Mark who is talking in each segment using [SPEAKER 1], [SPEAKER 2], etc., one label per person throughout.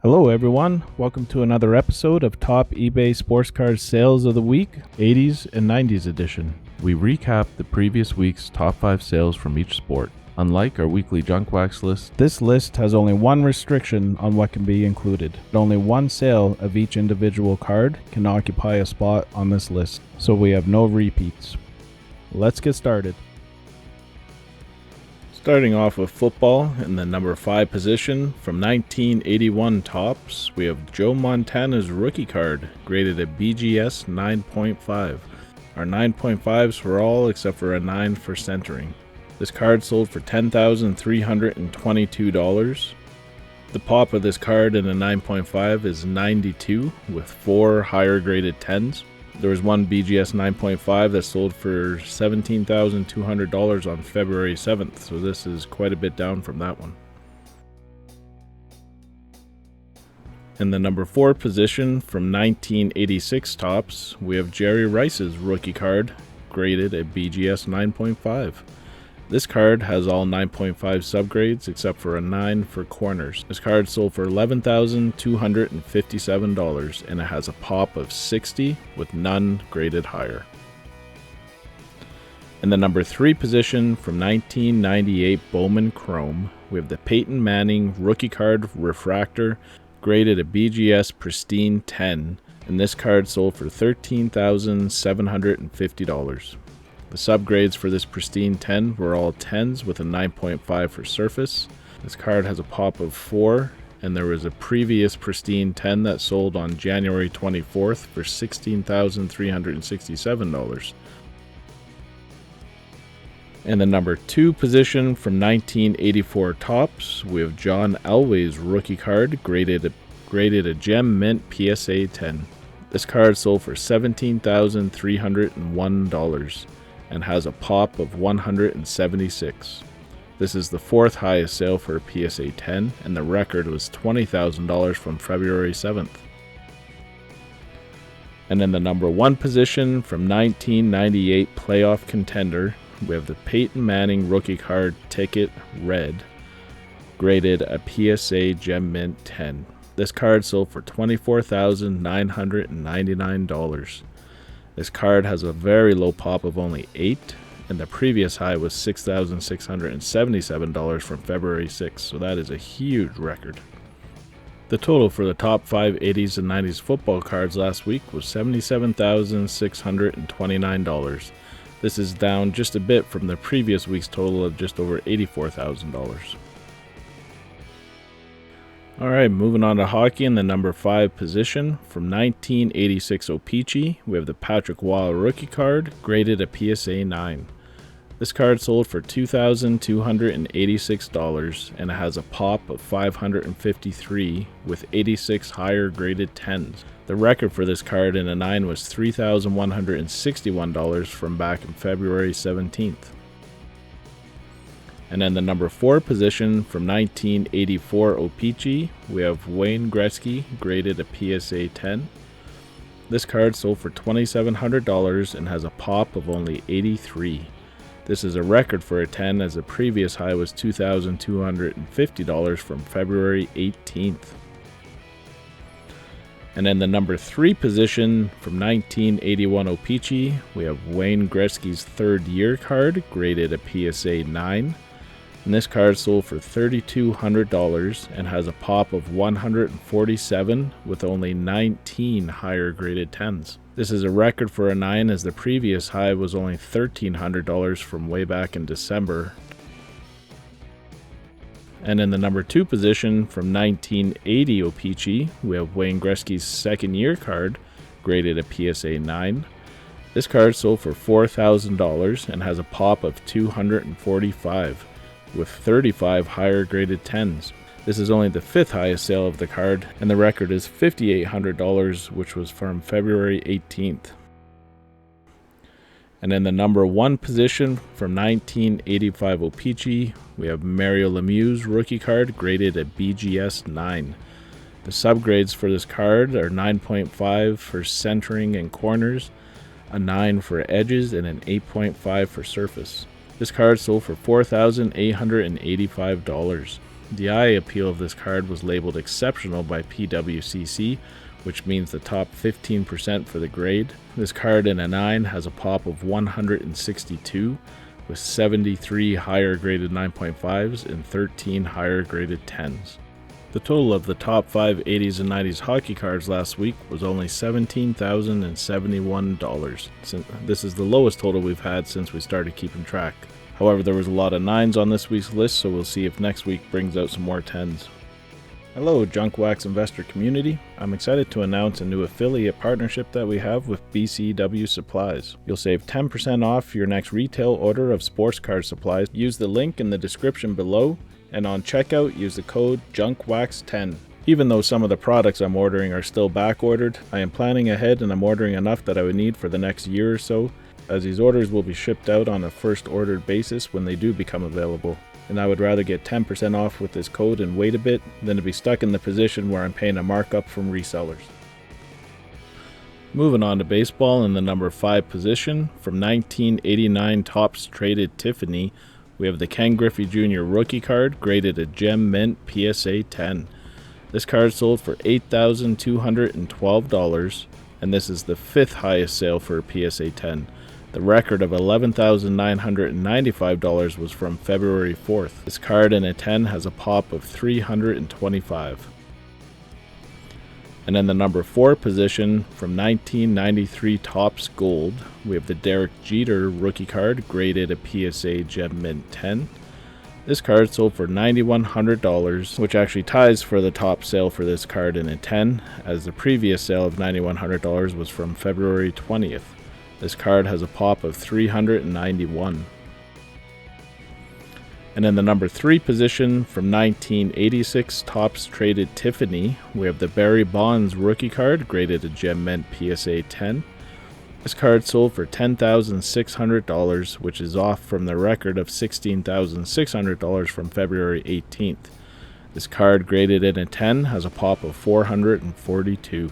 [SPEAKER 1] Hello everyone, welcome to another episode of Top eBay Sports Card Sales of the Week, 80s and 90s edition.
[SPEAKER 2] We recap the previous week's top 5 sales from each sport. Unlike our weekly junk wax list,
[SPEAKER 1] This list has only one restriction on what can be included. Only one sale of each individual card can occupy a spot on this list, so we have no repeats. Let's get started. Starting off with football, in the number 5 position, from 1981 Topps, we have Joe Montana's rookie card, graded at BGS 9.5. Our 9.5s were all except for a 9 for centering. This card sold for $10,322. The pop of this card in a 9.5 is 92, with 4 higher graded 10s. There was one BGS 9.5 that sold for $17,200 on February 7th, so this is quite a bit down from that one. In the number 4 position, from 1986 Topps, we have Jerry Rice's rookie card, graded at BGS 9.5. This card has all 9.5 subgrades except for a 9 for corners. This card sold for $11,257 and it has a pop of 60 with none graded higher. In the number 3 position, from 1998 Bowman Chrome, we have the Peyton Manning rookie card refractor graded at BGS Pristine 10, and this card sold for $13,750. The subgrades for this Pristine 10 were all 10s with a 9.5 for surface. This card has a pop of 4, and there was a previous Pristine 10 that sold on January 24th for $16,367. In the number 2 position, from 1984 Topps, we have John Elway's rookie card, graded a Gem Mint PSA 10. This card sold for $17,301. and has a pop of 176. This is the 4th highest sale for a PSA 10, and the record was $20,000 from February 7th. And in the number 1 position, from 1998 Playoff Contender, we have the Peyton Manning rookie card ticket red, graded a PSA Gem Mint 10. This card sold for $24,999. This card has a very low pop of only 8, and the previous high was $6,677 from February 6th, so that is a huge record. The total for the top 5 80s and 90s football cards last week was $77,629. This is down just a bit from the previous week's total of just over $84,000. Alright, moving on to hockey in the number 5 position. From 1986 O-Pee-Chee, we have the Patrick Waugh rookie card, graded a PSA 9. This card sold for $2,286 and it has a pop of 553 with 86 higher graded 10s. The record for this card in a 9 was $3,161 from back in February 17th. And in the number 4 position, from 1984 O-Pee-Chee, we have Wayne Gretzky, graded a PSA 10. This card sold for $2,700 and has a pop of only 83. This is a record for a 10, as the previous high was $2,250 from February 18th. And in the number 3 position, from 1981 O-Pee-Chee, we have Wayne Gretzky's 3rd year card, graded a PSA 9. And this card sold for $3,200 and has a pop of 147 with only 19 higher graded 10s. This is a record for a 9, as the previous high was only $1,300 from way back in December. And in the number 2 position, from 1980 O-Pee-Chee, we have Wayne Gretzky's 2nd year card, graded a PSA 9. This card sold for $4,000 and has a pop of 245. with 35 higher graded 10s. This is only the 5th highest sale of the card, and the record is $5,800, which was from February 18th. And in the number 1 position, from 1985 O-Pee-Chee, we have Mario Lemieux's rookie card, graded at BGS 9. The subgrades for this card are 9.5 for centering and corners, a 9 for edges, and an 8.5 for surface. This card sold for $4,885. The eye appeal of this card was labeled exceptional by PWCC, which means the top 15% for the grade. This card in a 9 has a pop of 162, with 73 higher graded 9.5s and 13 higher graded 10s. The total of the top 5 80s and 90s hockey cards last week was only $17,071. This is the lowest total we've had since we started keeping track. However, there was a lot of 9s on this week's list, so we'll see if next week brings out some more 10s. Hello, Junk Wax investor community. I'm excited to announce a new affiliate partnership that we have with BCW Supplies. You'll save 10% off your next retail order of sports card supplies. Use the link in the description below, and on checkout, use the code JUNKWAX10. Even though some of the products I'm ordering are still back ordered, I am planning ahead and I'm ordering enough that I would need for the next year or so, as these orders will be shipped out on a first ordered basis when they do become available. And I would rather get 10% off with this code and wait a bit than to be stuck in the position where I'm paying a markup from resellers. Moving on to baseball, in the number 5 position, from 1989 Topps Traded Tiffany, we have the Ken Griffey Jr. rookie card graded a Gem Mint PSA 10. This card sold for $8,212, and this is the 5th highest sale for a PSA 10. The record of $11,995 was from February 4th. This card in a 10 has a pop of 325. And in the number 4 position, from 1993 Topps Gold, we have the Derek Jeter rookie card graded a PSA Gem Mint 10. This card sold for $9,100, which actually ties for the top sale for this card in a 10, as the previous sale of $9,100 was from February 20th. This card has a pop of 391. And in the number 3 position, from 1986 Topps Traded Tiffany, we have the Barry Bonds rookie card graded a Gem Mint PSA 10. This card sold for $10,600, which is off from the record of $16,600 from February 18th. This card graded in a 10 has a pop of 442.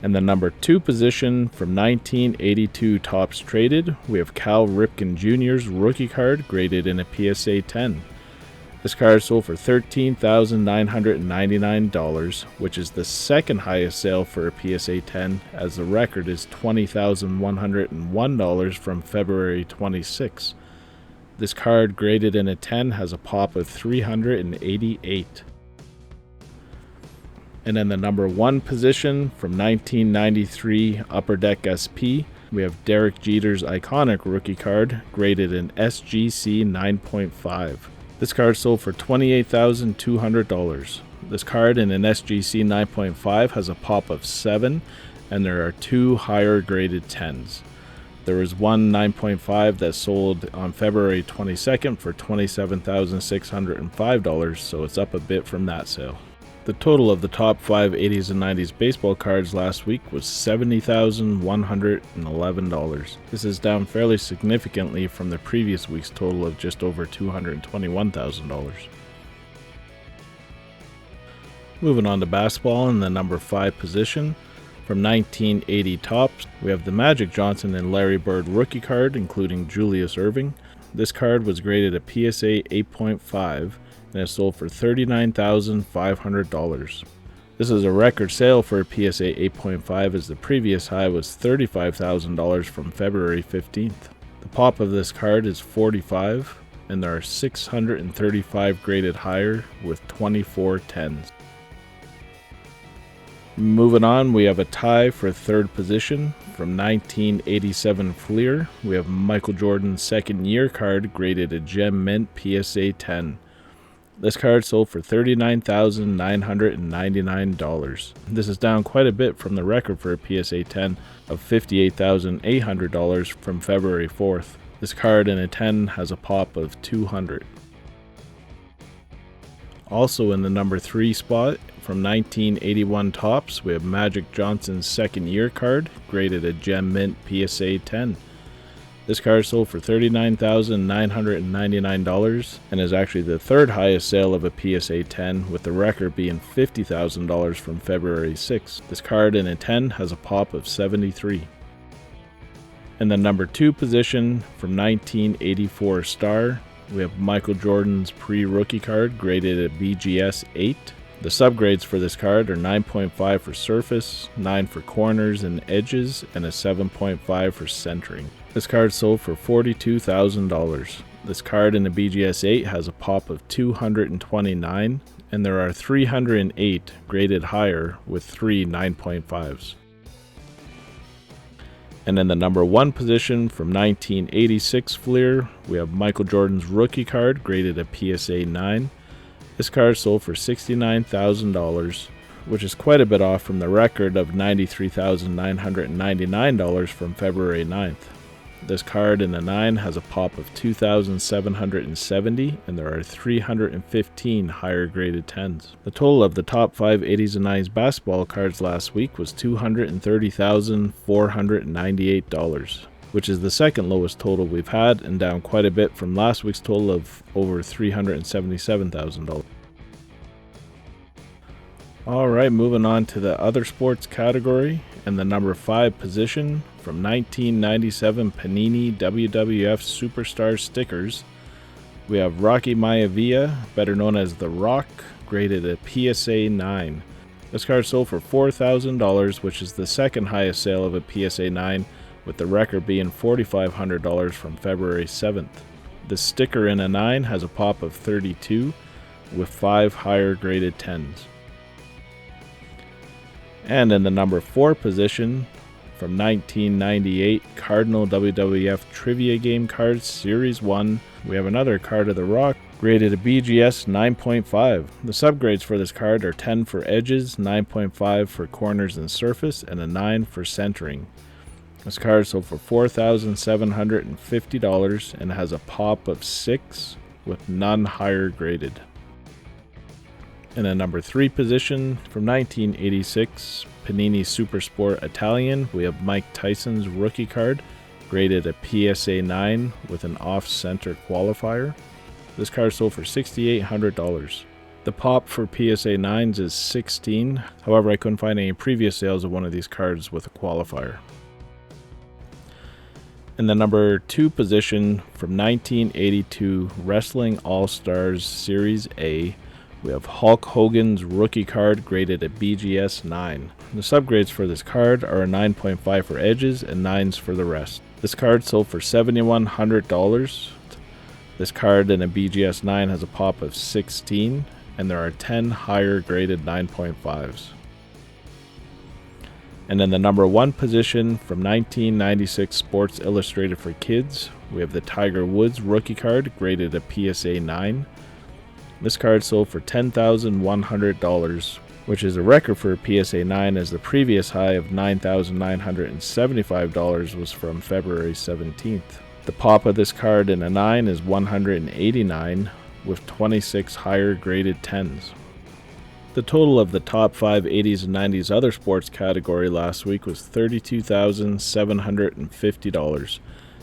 [SPEAKER 1] And the number 2 position, from 1982 Topps Traded, we have Cal Ripken Jr.'s rookie card graded in a PSA 10. This card sold for $13,999, which is the 2nd highest sale for a PSA 10, as the record is $20,101 from February 26. This card graded in a 10 has a pop of 388. And in the number 1 position, from 1993 Upper Deck SP, we have Derek Jeter's iconic rookie card graded in SGC 9.5. This card sold for $28,200. This card in an SGC 9.5 has a pop of 7, and there are 2 higher graded 10s. There was one 9.5 that sold on February 22nd for $27,605, so it's up a bit from that sale. The total of the top 5 80s and 90s baseball cards last week was $70,111. This is down fairly significantly from the previous week's total of just over $221,000. Moving on to basketball, in the number 5 position, from 1980 Topps, we have the Magic Johnson and Larry Bird rookie card, including Julius Erving. This card was graded a PSA 8.5. and it sold for $39,500. This is a record sale for a PSA 8.5, as the previous high was $35,000 from February 15th. The pop of this card is 45, and there are 635 graded higher with 24 10s. Moving on, we have a tie for 3rd position. From 1987 Fleer, we have Michael Jordan's 2nd year card graded a Gem Mint PSA 10. This card sold for $39,999. This is down quite a bit from the record for a PSA 10 of $58,800 from February 4th. This card in a 10 has a pop of 200. Also in the number 3 spot, from 1981 Topps, we have Magic Johnson's 2nd year card, graded a Gem Mint PSA 10. This card sold for $39,999 and is actually the 3rd highest sale of a PSA 10, with the record being $50,000 from February 6th. This card in a 10 has a pop of 73. In the number 2 position, from 1984 Star, we have Michael Jordan's pre-rookie card graded at BGS 8. The subgrades for this card are 9.5 for surface, 9 for corners and edges, and a 7.5 for centering. This card sold for $42,000. This card in the BGS 8 has a pop of 229, and there are 308 graded higher with 3 9.5s. And in the number 1 position from 1986 Fleer, we have Michael Jordan's rookie card graded at PSA 9. This card sold for $69,000, which is quite a bit off from the record of $93,999 from February 9th. This card in the 9 has a pop of 2,770, and there are 315 higher graded 10s. The total of the top 5 80s and 90s basketball cards last week was $230,498, which is the second lowest total we've had and down quite a bit from last week's total of over $377,000. Alright, moving on to the other sports category, and the number 5 position from 1997 Panini WWF Superstar stickers, we have Rocky Maivia, better known as The Rock, graded at PSA 9. This card sold for $4,000, which is the second highest sale of a PSA 9, with the record being $4,500 from February 7th. The sticker in a 9 has a pop of 32, with 5 higher graded 10s. And in the number 4 position, from 1998 Cardinal WWF Trivia Game Cards Series 1, we have another card of The Rock, graded a BGS 9.5. The subgrades for this card are 10 for edges, 9.5 for corners and surface, and a 9 for centering. This card sold for $4,750 and has a pop of 6, with none higher graded. In a number 3 position, from 1986 Panini Supersport Italian, we have Mike Tyson's rookie card, graded a PSA 9 with an off-center qualifier. This card sold for $6,800. The pop for PSA 9s is 16, however I couldn't find any previous sales of one of these cards with a qualifier. In the number 2 position, from 1982 Wrestling All-Stars Series A, we have Hulk Hogan's rookie card graded at BGS 9. The subgrades for this card are a 9.5 for edges and 9s for the rest. This card sold for $7,100. This card in a BGS 9 has a pop of 16, and there are 10 higher graded 9.5s. And in the number 1 position from 1996 Sports Illustrated for Kids, we have the Tiger Woods rookie card graded at PSA 9. This card sold for $10,100, which is a record for a PSA 9, as the previous high of $9,975 was from February 17th. The pop of this card in a 9 is 189, with 26 higher graded 10s. The total of the top 5 80s and 90s other sports category last week was $32,750.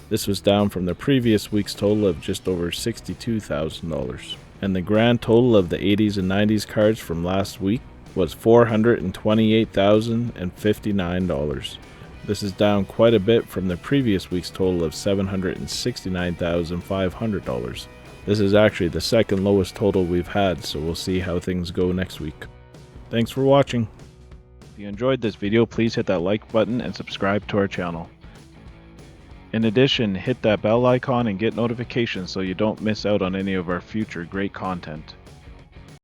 [SPEAKER 1] This was down from the previous week's total of just over $62,000. And the grand total of the 80s and 90s cards from last week was $428,059. This is down quite a bit from the previous week's total of $769,500. This is actually the second lowest total we've had, so we'll see how things go next week. Thanks for watching. If you enjoyed this video, please hit that like button and subscribe to our channel. In addition, hit that bell icon and get notifications so you don't miss out on any of our future great content.